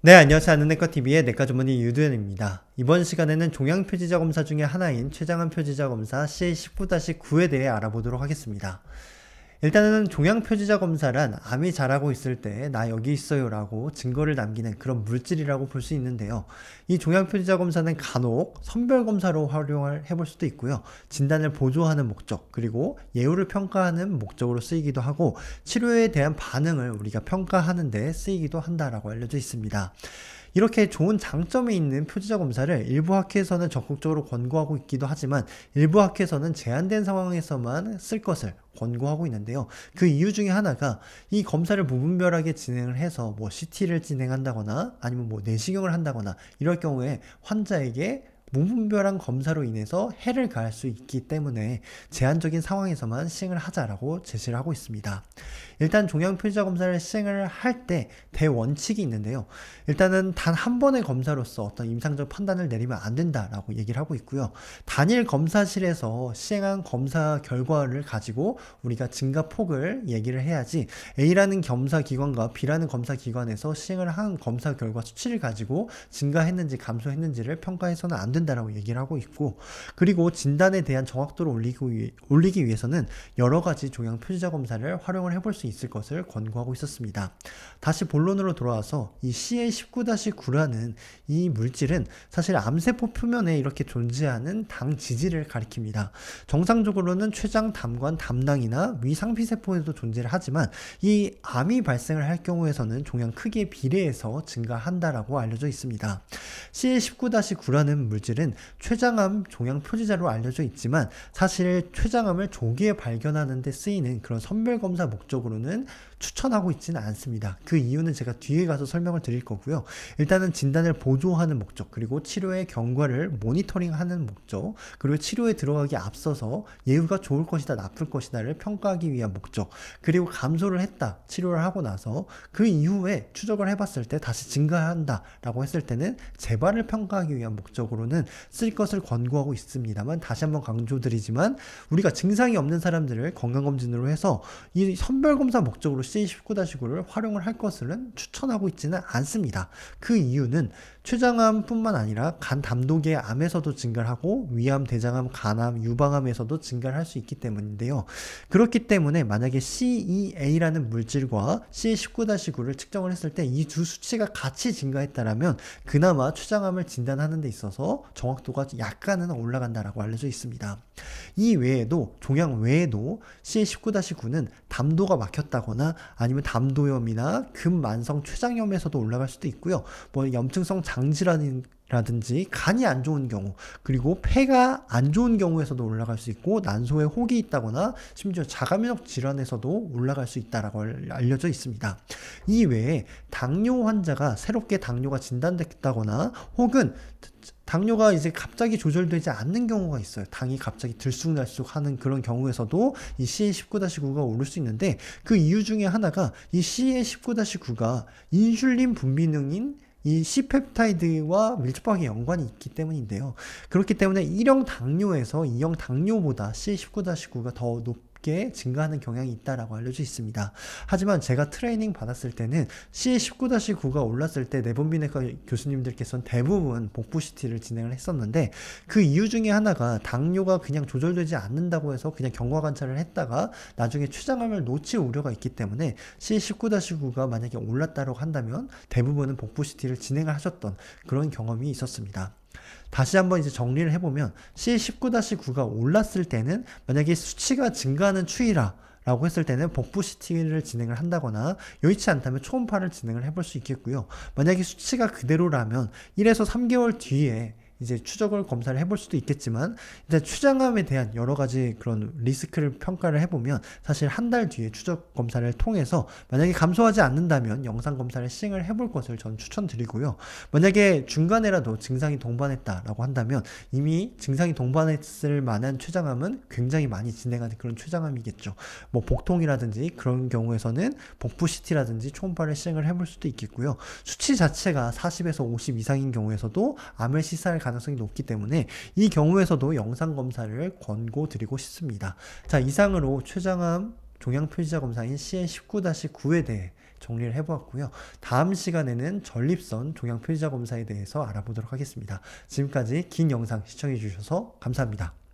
네, 안녕하세요. 아는내과TV의 내과 전문의 유두현입니다. 이번 시간에는 종양표지자 검사 중에 하나인 췌장암 표지자 검사 CA19-9에 대해 알아보도록 하겠습니다. 일단은 종양표지자 검사란 암이 자라고 있을 때 나 여기 있어요 라고 증거를 남기는 그런 물질이라고 볼 수 있는데요. 이 종양표지자 검사는 간혹 선별검사로 활용을 해볼 수도 있고요. 진단을 보조하는 목적, 그리고 예후를 평가하는 목적으로 쓰이기도 하고 치료에 대한 반응을 우리가 평가하는 데 쓰이기도 한다라고 알려져 있습니다. 이렇게 좋은 장점이 있는 표지자 검사를 일부 학회에서는 적극적으로 권고하고 있기도 하지만 일부 학회에서는 제한된 상황에서만 쓸 것을 권고하고 있는데요. 그 이유 중에 하나가 이 검사를 무분별하게 진행을 해서 뭐 CT를 진행한다거나 아니면 뭐 내시경을 한다거나 이럴 경우에 환자에게 무분별한 검사로 인해서 해를 가할 수 있기 때문에 제한적인 상황에서만 시행을 하자라고 제시를 하고 있습니다. 일단 종양표지자 검사를 시행을 할 때 대원칙이 있는데요. 일단은 단 한 번의 검사로서 어떤 임상적 판단을 내리면 안 된다라고 얘기를 하고 있고요. 단일 검사실에서 시행한 검사 결과를 가지고 우리가 증가폭을 얘기를 해야지 A라는 검사기관과 B라는 검사기관에서 시행을 한 검사 결과 수치를 가지고 증가했는지 감소했는지를 평가해서는 안 된다라고 얘기를 하고 있고, 그리고 진단에 대한 정확도를 올리기 위해서는 여러 가지 종양 표지자 검사를 활용을 해볼 수 있을 것을 권고하고 있었습니다. 다시 본론으로 돌아와서 이 CA19-9라는 이 물질은 사실 암세포 표면에 이렇게 존재하는 당 지질을 가리킵니다. 정상적으로는 췌장, 담관, 담낭이나 위상피세포에도 존재를 하지만 이 암이 발생을 할 경우에서는 종양 크기에 비례해서 증가한다라고 알려져 있습니다. CA19-9라는 물질은 췌장암 종양 표지자로 알려져 있지만 사실 췌장암을 조기에 발견하는 데 쓰이는 그런 선별검사 목적으로는 추천하고 있지는 않습니다. 그 이유는 제가 뒤에 가서 설명을 드릴 거고요. 일단은 진단을 보조하는 목적, 그리고 치료의 경과를 모니터링하는 목적, 그리고 치료에 들어가기 앞서서 예후가 좋을 것이다 나쁠 것이다를 평가하기 위한 목적, 그리고 감소를 했다 치료를 하고 나서 그 이후에 추적을 해봤을 때 다시 증가한다 라고 했을 때는 재발을 평가하기 위한 목적으로는 쓸 것을 권고하고 있습니다만, 다시 한번 강조드리지만 우리가 증상이 없는 사람들을 건강검진으로 해서 이 선별검사 목적으로 CA19-9를 활용을 할 것은 추천하고 있지는 않습니다. 그 이유는 췌장암 뿐만 아니라 간 담독의 암에서도 증가를 하고 위암, 대장암, 간암, 유방암에서도 증가를 할 수 있기 때문인데요. 그렇기 때문에 만약에 CEA라는 물질과 CA19-9를 측정을 했을 때 이 두 수치가 같이 증가했다라면 그나마 췌장암을 진단하는 데 있어서 정확도가 약간은 올라간다라고 알려져 있습니다. 이 외에도 종양 외에도 CA19-9는 담도가 막혔다거나 아니면 담도염이나 근만성 췌장염에서도 올라갈 수도 있고요. 뭐 염증성 장질환이라든지 간이 안 좋은 경우, 그리고 폐가 안 좋은 경우에서도 올라갈 수 있고, 난소에 혹이 있다거나 심지어 자가면역 질환에서도 올라갈 수 있다라고 알려져 있습니다. 이 외에 당뇨 환자가 새롭게 당뇨가 진단됐다거나 혹은 당뇨가 이제 갑자기 조절되지 않는 경우가 있어요. 당이 갑자기 들쑥날쑥 하는 그런 경우에서도 이 CA19-9가 오를 수 있는데, 그 이유 중에 하나가 이 CA19-9가 인슐린 분비능인 이 C펩타이드와 밀접하게 연관이 있기 때문인데요. 그렇기 때문에 1형 당뇨에서 2형 당뇨보다 CA19-9가 더 높게 증가하는 경향이 있다라고 알려져 있습니다. 하지만 제가 트레이닝 받았을 때는 CA19-9가 올랐을 때 내분비내과 교수님들께서는 대부분 복부 CT를 진행을 했었는데, 그 이유 중에 하나가 당뇨가 그냥 조절되지 않는다고 해서 그냥 경과 관찰을 했다가 나중에 췌장암을 놓칠 우려가 있기 때문에 CA19-9가 만약에 올랐다고 한다면 대부분은 복부 CT를 진행을 하셨던 그런 경험이 있었습니다. 다시 한번 이제 정리를 해보면 CA19-9가 올랐을 때는 만약에 수치가 증가하는 추이라 라고 했을 때는 복부 CT를 진행을 한다거나 여의치 않다면 초음파를 진행을 해볼 수 있겠고요. 만약에 수치가 그대로라면 1에서 3개월 뒤에 이제 추적을 검사를 해볼 수도 있겠지만, 일단 췌장암에 대한 여러 가지 그런 리스크를 평가를 해보면 사실 한 달 뒤에 추적 검사를 통해서 만약에 감소하지 않는다면 영상 검사를 시행을 해볼 것을 저는 추천드리고요. 만약에 중간에라도 증상이 동반했다라고 한다면 이미 증상이 동반했을 만한 췌장암은 굉장히 많이 진행하는 그런 췌장암이겠죠. 뭐 복통이라든지 그런 경우에서는 복부 CT라든지 초음파를 시행을 해볼 수도 있겠고요. 수치 자체가 40에서 50 이상인 경우에서도 암을 시사할 가능성이 높기 때문에 이 경우에서도 영상검사를 권고드리고 싶습니다. 자, 이상으로 췌장암 종양표지자 검사인 CA19-9에 대해 정리를 해보았고요. 다음 시간에는 전립선 종양 표지자 검사에 대해서 알아보도록 하겠습니다. 지금까지 긴 영상 시청해주셔서 감사합니다.